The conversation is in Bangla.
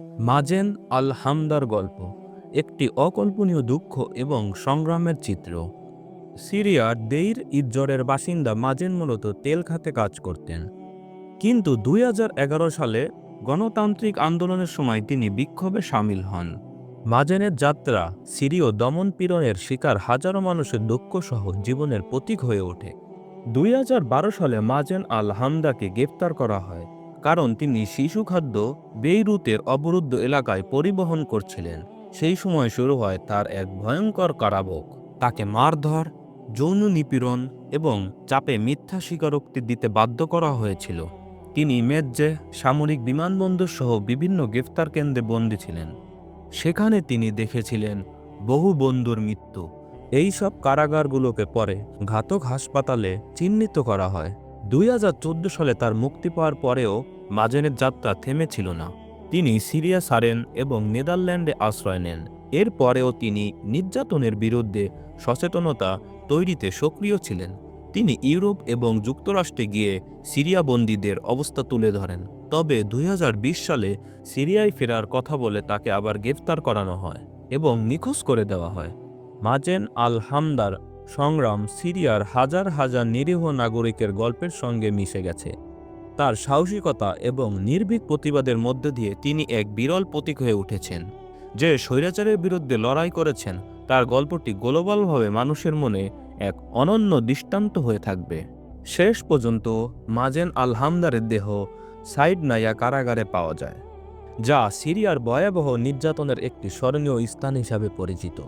মাজেন আল হামদার গল্প একটি অকল্পনীয় দুঃখ এবং সংগ্রামের চিত্র। সিরিয়ার দেইর ইজ্জরের বাসিন্দা মাজেন মূলত তেল খাতে কাজ করতেন, কিন্তু 2011 সালে গণতান্ত্রিক আন্দোলনের সময় তিনি বিক্ষোভে সামিল হন। মাজেনের যাত্রা সিরীয় দমন-পীড়নের শিকার হাজারো মানুষের দুঃখসহ জীবনের প্রতীক হয়ে ওঠে। 2012 সালে মাজেন আল হামদাকে গ্রেপ্তার করা হয়, কারণ তিনি শিশু খাদ্য বেইরুতের অবরুদ্ধ এলাকায় পরিবহন করছিলেন। সেই সময় শুরু হয় তার এক ভয়ঙ্কর কারাভোগ। তাকে মারধর, যৌন নিপীড়ন এবং চাপে মিথ্যা স্বীকারোক্তি দিতে বাধ্য করা হয়েছিল। তিনি মেজ্জে সামরিক বিমানবন্দর সহ বিভিন্ন গ্রেফতার কেন্দ্রে বন্দী ছিলেন। সেখানে তিনি দেখেছিলেন বহু বন্ধুর মৃত্যু। এই সব কারাগারগুলোকে পরে ঘাতক হাসপাতালে চিহ্নিত করা হয়। 2014 সালে তার মুক্তি পাওয়ার পরেও মাজেনের যাত্রা থেমেছিল না। তিনি সিরিয়া ছাড়েন এবং নেদারল্যান্ডে আশ্রয় নেন। এর পরেও তিনি নির্যাতনের বিরুদ্ধে সচেতনতা তৈরিতে সক্রিয় ছিলেন। তিনি ইউরোপ এবং যুক্তরাষ্ট্রে গিয়ে সিরিয়া বন্দীদের অবস্থা তুলে ধরেন। তবে 2020 সালে সিরিয়ায় ফেরার কথা বলে তাকে আবার গ্রেফতার করানো হয় এবং নিখোঁজ করে দেওয়া হয়। মাজেন আল হামদার সংগ্রাম সিরিয়ার হাজার হাজার নিরীহ নাগরিকের গল্পের সঙ্গে মিশে গেছে। তার সাহসিকতা এবং নির্ভীক প্রতিবাদের মধ্য দিয়ে তিনি এক বিরল প্রতীক হয়ে উঠেছেন। যে স্বৈরাচারের বিরুদ্ধে লড়াই করেছেন, তার গল্পটি গ্লোবালভাবে মানুষের মনে এক অনন্য দৃষ্টান্ত হয়ে থাকবে। শেষ পর্যন্ত মাজেন আল হামদারের দেহ সাইডনাইয়া কারাগারে পাওয়া যায়, যা সিরিয়ার ভয়াবহ নির্যাতনের একটি স্মরণীয় স্থান হিসাবে পরিচিত।